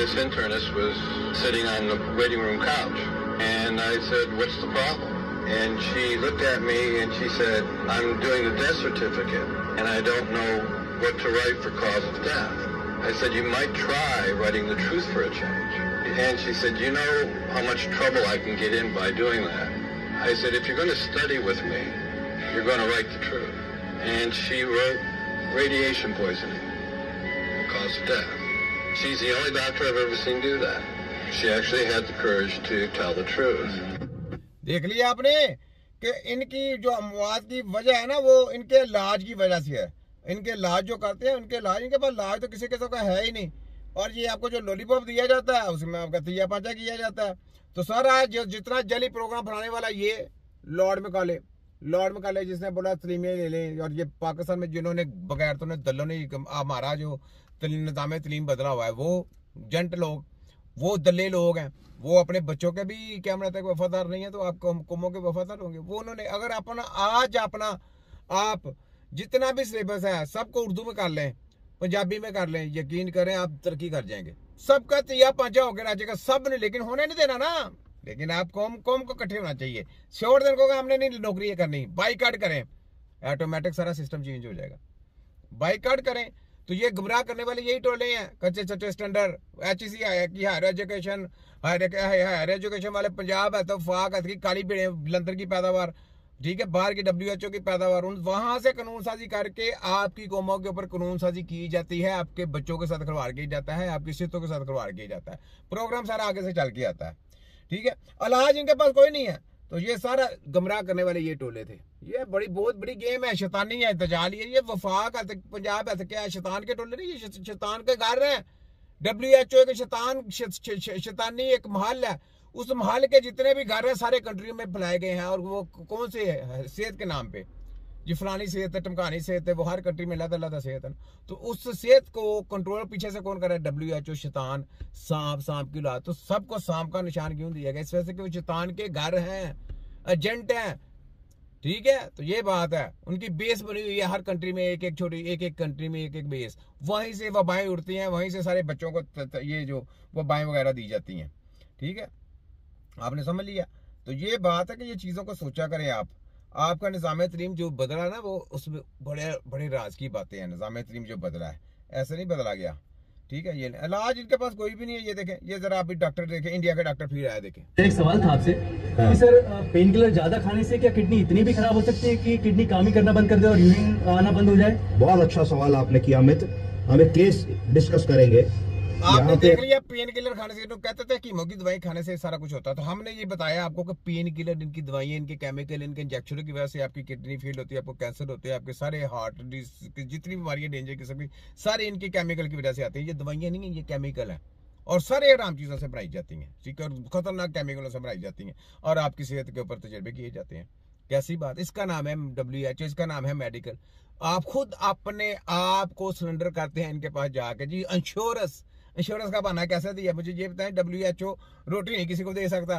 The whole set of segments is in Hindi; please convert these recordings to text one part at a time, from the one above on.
this internist was sitting on the waiting room couch, and I said, "What's the problem?" And she looked at me and she said, "I'm doing the death certificate, and I don't know what to write for cause of death." I said, "You might try writing the truth for a change." And she said, "You know how much trouble I can get in by doing that." I said, "If you're going to study with me, you're going to write the truth." And she wrote radiation poisoning, cause of death. She's the only doctor I've ever seen do that. She actually had the courage to tell the truth. देख लिया आपने कि इनकी जो अमवात की वजह है ना, वो इनके इलाज की वजह से है। इनके इलाज जो करते हैं, उनके इलाज, इनके पास इलाज तो किसी किस्म का है ही नहीं। और ये आपको जो लॉलीपॉप दिया जाता है, उसमें आपका तिया पाचा किया जाता है। तो सर आज जो जितना जली प्रोग्राम बनाने वाला ये लॉर्ड मकाले जिसने बोला तलीमें ले लें, और ये पाकिस्तान में जिन्होंने बगैर तो दलों ने हमारा जो निज़ाम तलीम बदला हुआ है, वो जंट लोग, वो दल्ले लोग हैं, वो अपने बच्चों के भी क्या तक वफादार नहीं है, तो आप कौमों के वफादार होंगे। वो उन्होंने अगर अपना आप जितना भी सिलेबस है सबको उर्दू में कर लें, पंजाबी में कर लें, यकीन करें आप तरक्की कर जाएंगे। सबका तिया पांचा होकर नाचेगा सब ने, लेकिन होने नहीं देना ना। लेकिन आप कौम को इकट्ठे होना चाहिए। छोड़ देने को हमने नहीं नौकरी करनी, बाइकाट करें, ऑटोमेटिक सारा सिस्टम चेंज हो जाएगा। बाइकाट करें तो ये गुमराह करने वाले यही टोले हैं, कच्चे चट्टे स्टैंडर्ड HEC की हायर एजुकेशन वाले पंजाब है तो फाक है, काली लंदर की पैदावार, ठीक है, बाहर की WHO की पैदावार, वहां से कानून साजी करके आपकी कौमों के ऊपर कानून साजी की जाती है, आपके बच्चों के साथ खिलवाड़ किया जाता है, आपकी सेहतों के साथ खिलवाड़ किया जाता है। प्रोग्राम सारा आगे से चल के आता है, ठीक है। इलाज इनके पास कोई नहीं है, तो ये सारा गुमराह करने वाले ये टोले थे। ये बहुत बड़ी गेम है, शैतानी है, दजाल है, ये वफाक है, पंजाब है, क्या है, शैतान के टोले नहीं, ये शैतान के घर है। WHO के शैतानी एक महल है, उस महल के जितने भी घर है सारे कंट्री में फैलाए गए हैं। और वो कौन से है, सेहत के नाम पे, जी फलानी सेहत है, टमकानी सेहत है, वो हर कंट्री में अलग सेहत है। तो उस सेहत को कंट्रोल पीछे से कौन कर रहा है, WHO, शैतान, सांप की औलाद। तो सबको सांप का निशान क्यों दिया गया, इस वजह से कि वो शैतान के घर हैं, एजेंट हैं, ठीक है। तो ये बात है, उनकी बेस बनी हुई है हर कंट्री में, एक कंट्री में एक बेस, वहीं से वबाएं उड़ती हैं, वहीं से सारे बच्चों को ये जो वबाएं वगैरह दी जाती हैं, ठीक है। आपने समझ लिया। तो ये बात है कि ये चीजों को सोचा करें आप। आपका निज़ाम तरीम जो बदला ना, वो उसमें बड़े राज की बातें हैं। निज़ाम तरीम जो बदला है ऐसे नहीं बदला गया, ठीक है। ये इलाज इनके पास कोई भी नहीं है। ये देखें, ये जरा आप डॉक्टर देखें, इंडिया के डॉक्टर फिर आया, देखें। एक सवाल था आपसे कि सर पेन किलर ज्यादा खाने से क्या किडनी इतनी भी खराब हो सकती है कि किडनी काम ही करना बंद कर दे और यूरिन आना बंद हो जाए? बहुत अच्छा सवाल आपने किया अमित, हम एक केस डिस्कस करेंगे। आपने देख लिया पेन किलर खाने से, तो कहते थे कीमो की दवाई खाने से सारा कुछ होता है। तो हमने ये बताया आपको कि पेन किलर, इनकी दवाइयां, इनके केमिकल, इनके इंजेक्शनों की वजह से आपकी किडनी फेल होती है, आपको कैंसर होते हैं, आपके सारे हार्ट जितनी बीमारियां डेंजर किस्म की, सारे इनके केमिकल की वजह से आती है। ये दवाइयां नहीं है, ये केमिकल है, और सारे आराम चीजों से बनाई जाती हैं, ठीक है, और खतरनाक केमिकलों से बनाई जाती हैं, और आपकी सेहत के ऊपर तजर्बे किए जाते हैं। कैसी बात, इसका नाम है WHO, इसका नाम है मेडिकल। आप खुद अपने आप को सरेंडर करते हैं इनके पास जाके, जी इंश्योरेंस का बहाना कैसे दिया मुझे ये बताएं। WHO रोटी नहीं किसी को दे सकता,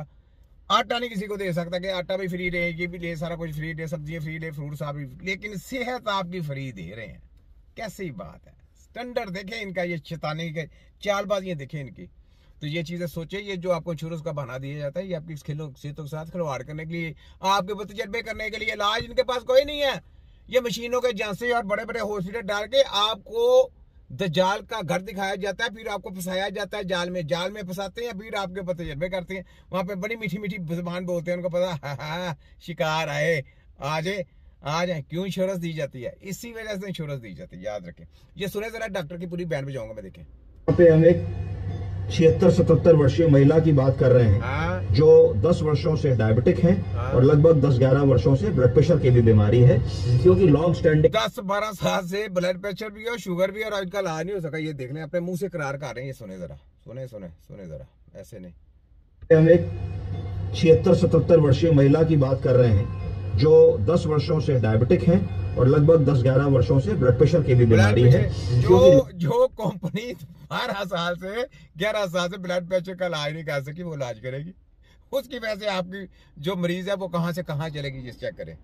आटा नहीं किसी को दे सकता कि आटा भी फ्री दे, ये भी दे, सारा कुछ फ्री दे, सब्जियां फ्री दे, फ्रूट्स आप भी, लेकिन सेहत आपकी फ्री दे रहे हैं। कैसी बात है, स्टैंडर्ड देखें इनका, ये शैतानी के चालबाजियां देखें इनकी। तो ये चीजें सोचे, ये जो आपको इंश्योरेंस का बहाना दिया जाता है, ये आपकी सेहतों के साथ खिलवाड़ करने के लिए, आपके तजर्बे करने के लिए। इलाज इनके पास कोई नहीं है, ये मशीनों के झांसे और बड़े बड़े हॉस्पिटल डाल के आपको दज्जाल का घर दिखाया जाता है, फिर आपको फंसाया जाता है जाल में फंसाते हैं, फिर आपके ऊपर तजर्बे करते हैं। वहां पे बड़ी मीठी जुबान बोलते हैं, उनको पता शिकार आए, आ जाए। क्यों इंश्योरेंस दी जाती है, इसी वजह से इंश्योरेंस दी जाती है, याद रखें। ये सुने जरा, डॉक्टर की पूरी बैंड बजाऊंगा मैं, देखें। यहाँ पे हम एक 76-77 वर्षीय महिला की बात कर रहे हैं, जो 10 वर्षों से डायबिटिक हैं और लगभग 10-11 वर्षों से ब्लड प्रेशर की भी बीमारी है, क्योंकि लॉन्ग स्टैंडिंग 10-12 साल से ब्लड प्रेशर भी और शुगर भी, और आजकल इलाज नहीं हो सका। ये देख लें, अपने मुंह से करार कर रहे हैं। ये सुने जरा, सुने जरा, ऐसे नहीं। हम एक 76-77 वर्षीय महिला की बात कर रहे हैं, जो 10 वर्षों से डायबिटिक हैं और लगभग 10-11 वर्षों से ब्लड प्रेशर की भी बीमारी है। जो कंपनी 12 साल से 11 साल से ब्लड प्रेशर का इलाज नहीं कर सकी, वो इलाज करेगी। उसकी वजह से आपकी जो मरीज है वो कहां से कहां चलेगी, जिस चेक करें।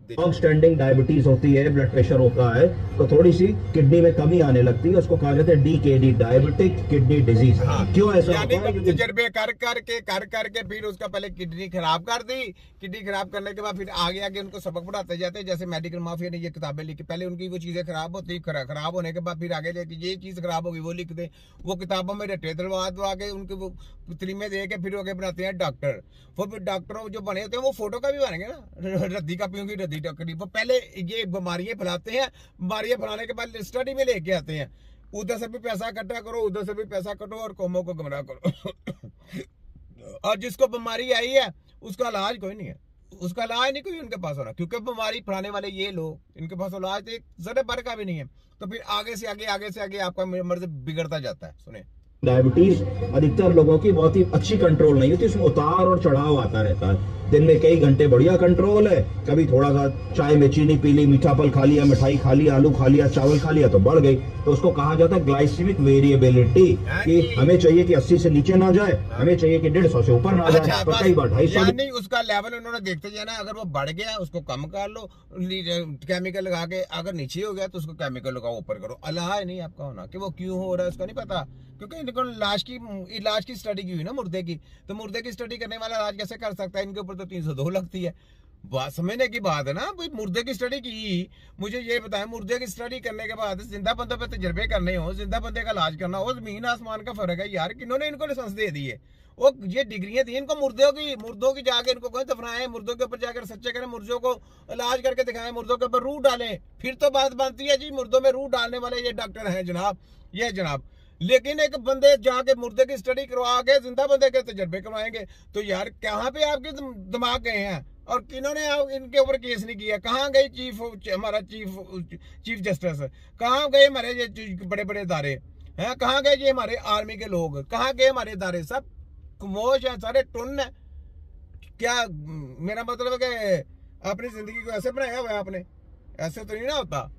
लॉन्ग स्टैंडिंग डायबिटीज होती है, ब्लड प्रेशर होता है, तो थोड़ी सी किडनी में कमी आने लगती है, उसको कहा जाता है DKD, डायबिटिक किडनी डिजीज। क्यों ऐसा होता है? तजर्बे कर करके फिर उसका पहले किडनी खराब कर दी, किडनी खराब करने के बाद फिर आगे आगे उनको सबक पढ़ाते जाते हैं। जैसे मेडिकल माफिया ने ये किताबें लिखी, पहले उनकी वो चीजें खराब होती, खराब होने के बाद फिर आगे लेके ये चीज खराब होगी वो लिख दे, वो किताबों में रटे दलवा के उनके वो तरीमे दे के फिर आगे बनाते हैं डॉक्टर। फिर डॉक्टर जो बने होते हैं वो फोटो का भी बनेंगे ना, रद्दी का पीऊंगी रद्दी डॉक्टरी। वो पहले ये बीमारियां फैलाते हैं, बीमारियां फैलाने के बाद स्टडी में लेके आते हैं, उधर से भी पैसा इकट्ठा करो, उधर से भी पैसा कटो और कौमों को गुमराह करो। और जिसको बीमारी आई है उसका इलाज कोई नहीं है, उसका इलाज नहीं कोई उनके पास हो रहा, क्योंकि बीमारी फैलाने वाले ये लोग, इनके पास इलाज तो एक जरा भर का भी नहीं है। तो फिर आगे से आगे आपका मर्ज बिगड़ता जाता है। सुने, डायबिटीज अधिकतर लोगों की बहुत ही अच्छी कंट्रोल नहीं होती, उसमें उतार और चढ़ाव आता रहता है। दिन में कई घंटे बढ़िया कंट्रोल है, कभी थोड़ा सा चाय में चीनी पी ली, मीठा फल खा लिया, मिठाई खा लिया, आलू खा लिया, चावल खा लिया तो बढ़ गई। तो उसको कहा जाता है ग्लाइसेमिक वेरिएबिलिटी, कि हमें चाहिए कि 80 से नीचे ना जाए, हमें चाहिए कि 150 से ऊपर ना जाए, पर कई बार 250। नहीं, उसका लेवल उन्होंने देखते जाना, अगर वो बढ़ गया उसको कम कर लो केमिकल लगा के, अगर नीचे हो गया तो उसको केमिकल लगाओ ऊपर करो। इलाज नहीं आपका होना कि वो क्यों हो रहा है उसका नहीं पता, क्योंकि इनको इलाज की स्टडी की हुई ना मुर्दे की, तो मुर्दे की स्टडी करने वाला इलाज कैसे कर सकता है? इनके ऊपर तो 302 लगती है। बात समझने की बात है ना भाई, मुर्दे की स्टडी की, मुझे ये बताएं, मुर्दे की स्टडी करने के बाद जिंदा बंदे पे तजर्बे करने हो, जिंदा बंदे का इलाज करना हो, जमीन आसमान का फर्क है यार। किन्होंने इनको लाइसेंस दे दी है? वो ये डिग्रियां दी इनको मुर्दों की जाके इनको कोई दफनाएं, मुर्दों के ऊपर जाकर सच्चे करें, मुर्दों को इलाज करके दिखाएं, मुर्दों के ऊपर रूह डालें, फिर तो बात बनती है जी मुर्दों में रूह डालने वाले ये डॉक्टर हैं जनाब, ये जनाब। लेकिन एक बंदे जाके मुर्दे की स्टडी करवा के जिंदा बंदे के तजर्बे करवाएंगे, तो यार कहाँ पे आपके दिमाग गए हैं? और किन्होंने इनके ऊपर केस नहीं किया? कहाँ गई हमारा चीफ जस्टिस? कहाँ गए हमारे ये बड़े बड़े इदारे हैं? कहाँ गए ये हमारे आर्मी के लोग? कहाँ गए हमारे इदारे? सब खामोश है, सारे टुन है। क्या मेरा मतलब है कि अपनी जिंदगी को ऐसे बनाया हुआ है आपने? ऐसे तो नहीं ना होता।